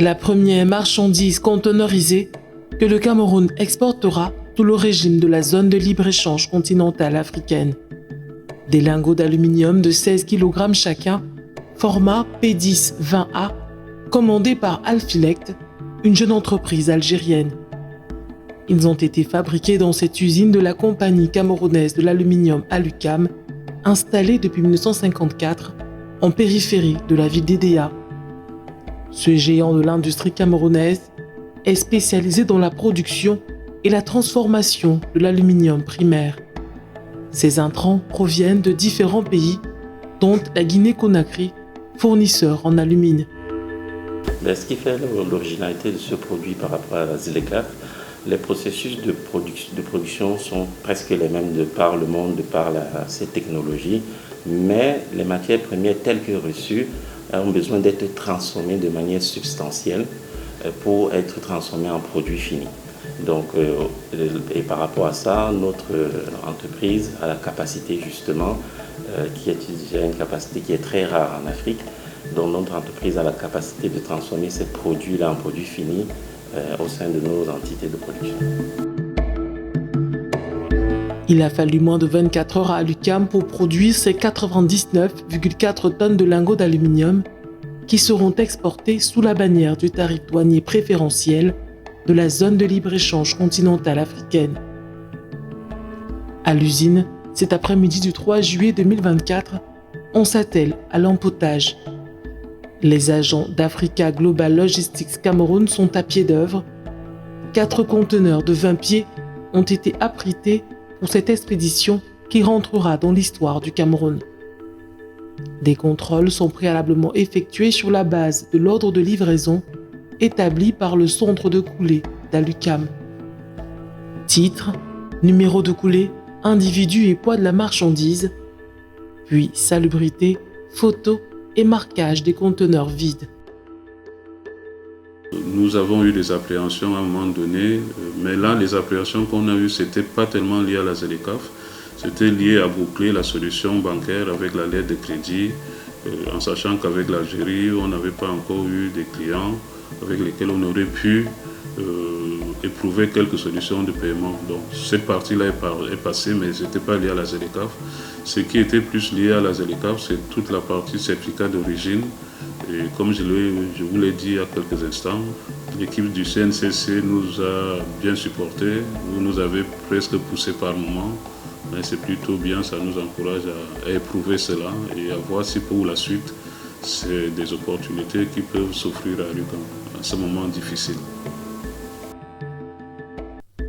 la première marchandise conteneurisée que le Cameroun exportera sous le régime de la zone de libre-échange continentale africaine. Des lingots d'aluminium de 16 kg chacun, format P10-20A, commandés par Alphilect, une jeune entreprise algérienne. Ils ont été fabriqués dans cette usine de la compagnie camerounaise de l'aluminium Alucam, installée depuis 1954 en périphérie de la ville d'Edea. Ce géant de l'industrie camerounaise est spécialisé dans la production et la transformation de l'aluminium primaire. Ces intrants proviennent de différents pays, dont la Guinée-Conakry, fournisseur en alumine. Ce qui fait l'originalité de ce produit par rapport à la ZLECAf, les processus de production sont presque les mêmes de par le monde, de par ces technologies, mais les matières premières telles que reçues ont besoin d'être transformées de manière substantielle pour être transformées en produits finis. Donc, et par rapport à ça, notre entreprise a la capacité justement, qui est une capacité qui est très rare en Afrique, donc notre entreprise a la capacité de transformer ces produits-là en produits finis au sein de nos entités de production. Il a fallu moins de 24 heures à Alucam pour produire ces 99,4 tonnes de lingots d'aluminium qui seront exportés sous la bannière du tarif douanier préférentiel de la zone de libre-échange continentale africaine. À l'usine, cet après-midi du 3 juillet 2024, on s'attelle à l'empotage. Les agents d'Africa Global Logistics Cameroun sont à pied d'œuvre. 4 conteneurs de 20 pieds ont été abrités pour cette expédition qui rentrera dans l'histoire du Cameroun. Des contrôles sont préalablement effectués sur la base de l'ordre de livraison établi par le centre de coulée d'Alucam. Titre, numéro de coulée, individu et poids de la marchandise, puis salubrité, photo et marquage des conteneurs vides. Nous avons eu des appréhensions à un moment donné, mais là, les appréhensions qu'on a eues, ce n'était pas tellement lié à la ZLECAf, c'était lié à boucler la solution bancaire avec la lettre de crédit, en sachant qu'avec l'Algérie, on n'avait pas encore eu des clients avec lesquels on aurait pu éprouver quelques solutions de paiement. Donc cette partie-là est passée, mais ce n'était pas lié à la ZLECAf. Ce qui était plus lié à la ZLECAf, c'est toute la partie certificat d'origine. Et comme je vous l'ai dit il y a quelques instants, l'équipe du CNCC nous a bien supportés, vous nous avez presque poussé par moments, mais c'est plutôt bien, ça nous encourage à éprouver cela et à voir si pour la suite, c'est des opportunités qui peuvent s'offrir à Alucam à ce moment difficile.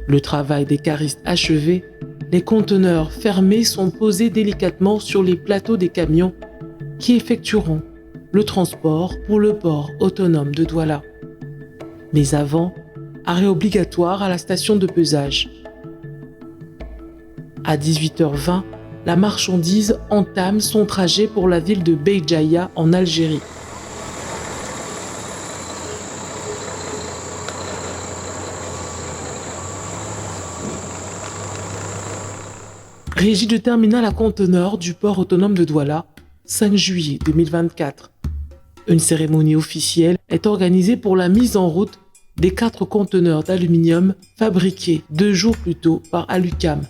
Le travail des caristes achevé, les conteneurs fermés sont posés délicatement sur les plateaux des camions qui effectueront le transport pour le port autonome de Douala. Mais avant, arrêt obligatoire à la station de pesage. À 18h20, la marchandise entame son trajet pour la ville de Béjaïa en Algérie. Régie de terminal à conteneurs du port autonome de Douala, 5 juillet 2024. Une cérémonie officielle est organisée pour la mise en route des 4 conteneurs d'aluminium fabriqués 2 jours plus tôt par Alucam.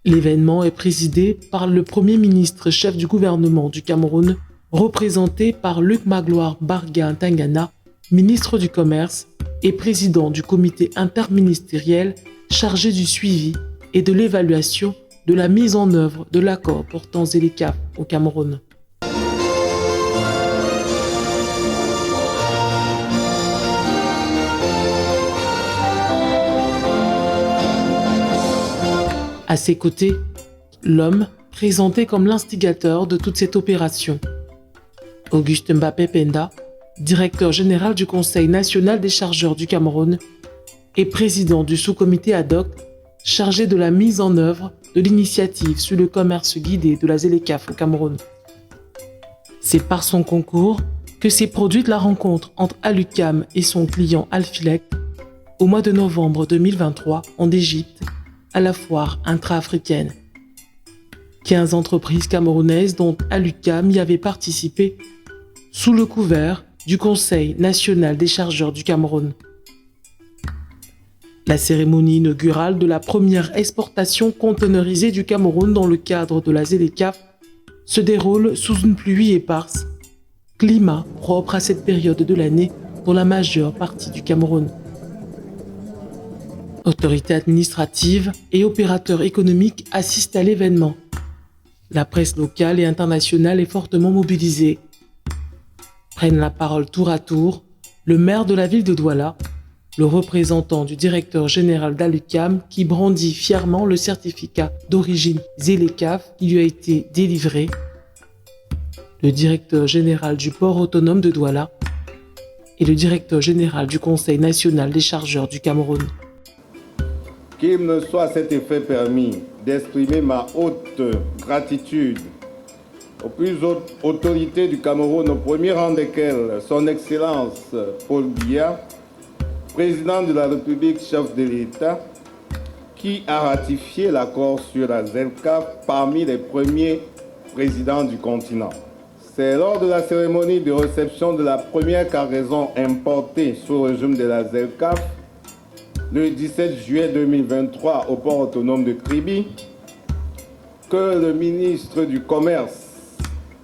L'événement est présidé par le Premier ministre chef du gouvernement du Cameroun, représenté par Luc Magloire Barga Ntangana, ministre du Commerce et président du comité interministériel chargé du suivi et de l'évaluation de la mise en œuvre de l'accord portant ZLECAf au Cameroun. À ses côtés, l'homme présenté comme l'instigateur de toute cette opération. Auguste Mbappé Penda, directeur général du Conseil national des chargeurs du Cameroun et président du sous-comité ad hoc chargé de la mise en œuvre de l'initiative sur le commerce guidé de la ZLECAf au Cameroun. C'est par son concours que s'est produite la rencontre entre Alucam et son client Alphilect au mois de novembre 2023 en Égypte, à la foire intra-africaine. 15 entreprises camerounaises dont Alucam y avait participé sous le couvert du Conseil national des chargeurs du Cameroun. La cérémonie inaugurale de la première exportation conteneurisée du Cameroun dans le cadre de la ZLECAf se déroule sous une pluie éparse, climat propre à cette période de l'année dans la majeure partie du Cameroun. Autorités administratives et opérateurs économiques assistent à l'événement. La presse locale et internationale est fortement mobilisée. Prennent la parole tour à tour le maire de la ville de Douala, le représentant du directeur général d'Alucam qui brandit fièrement le certificat d'origine ZLECAf qui lui a été délivré, le directeur général du port autonome de Douala et le directeur général du Conseil national des chargeurs du Cameroun. Qu'il me soit à cet effet permis d'exprimer ma haute gratitude aux plus hautes autorités du Cameroun, au premier rang desquelles son Excellence Paul Biya, président de la République, chef de l'État, qui a ratifié l'accord sur la ZLECAf parmi les premiers présidents du continent. C'est lors de la cérémonie de réception de la première cargaison importée sous le régime de la ZLECAf, le 17 juillet 2023 au port autonome de Kribi, que le ministre du Commerce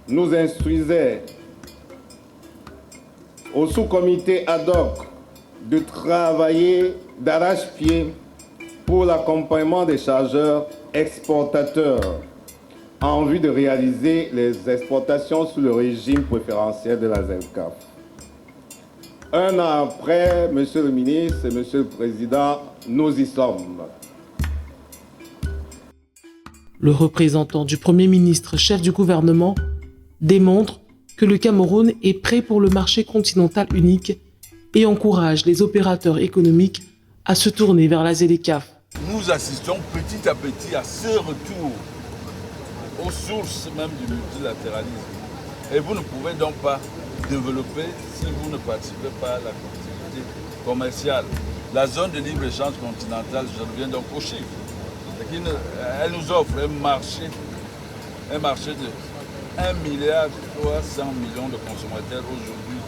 nous instruisait au sous-comité ad hoc de travailler d'arrache-pied pour l'accompagnement des chargeurs exportateurs en vue de réaliser les exportations sous le régime préférentiel de la ZLECAf. Un an après, Monsieur le ministre et Monsieur le Président, nous y sommes. Le représentant du Premier ministre, chef du gouvernement, démontre que le Cameroun est prêt pour le marché continental unique et encourage les opérateurs économiques à se tourner vers la ZLECAf. Nous assistons petit à petit à ce retour aux sources même du multilatéralisme. Et vous ne pouvez donc pas développer si vous ne participez pas à la continuité commerciale. La zone de libre-échange continentale, je reviens donc aux chiffres, elle nous offre un marché de 1,3 milliard de consommateurs aujourd'hui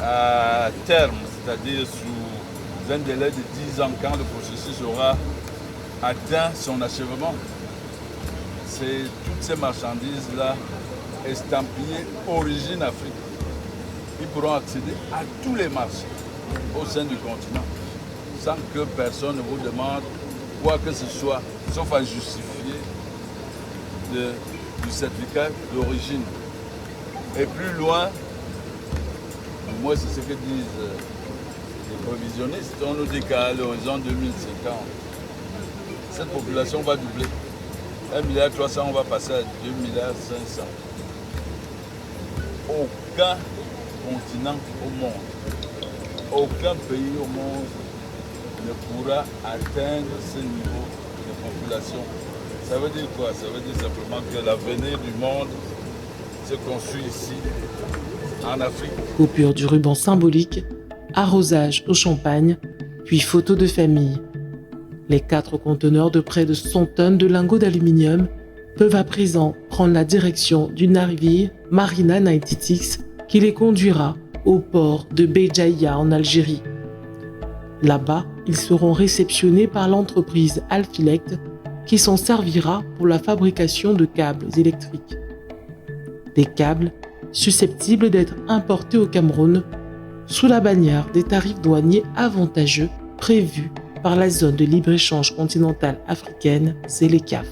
à terme, c'est-à-dire sous un délai de 10 ans quand le processus aura atteint son achèvement. C'est toutes ces marchandises-là estampillées origine Afrique. Ils pourront accéder à tous les marchés au sein du continent sans que personne ne vous demande quoi que ce soit, sauf à justifier du certificat d'origine. Et plus loin, moi c'est ce que disent les prévisionnistes, on nous dit qu'à l'horizon 2050, cette population va doubler. 1,3 milliard, on va passer à 2,5 milliards. Aucun continent au monde, aucun pays au monde ne pourra atteindre ce niveau de population. Ça veut dire quoi? Ça veut dire simplement que l'avenir du monde se construit ici, en Afrique. Coupure du ruban symbolique, arrosage au champagne, puis photo de famille. Les 4 conteneurs de près de 100 tonnes de lingots d'aluminium peuvent à présent prendre la direction du navire Marina 96 qui les conduira au port de Béjaïa en Algérie. Là-bas, ils seront réceptionnés par l'entreprise Alphilect qui s'en servira pour la fabrication de câbles électriques. Des câbles susceptibles d'être importés au Cameroun sous la bannière des tarifs douaniers avantageux prévus par la zone de libre-échange continentale africaine ZLECAf.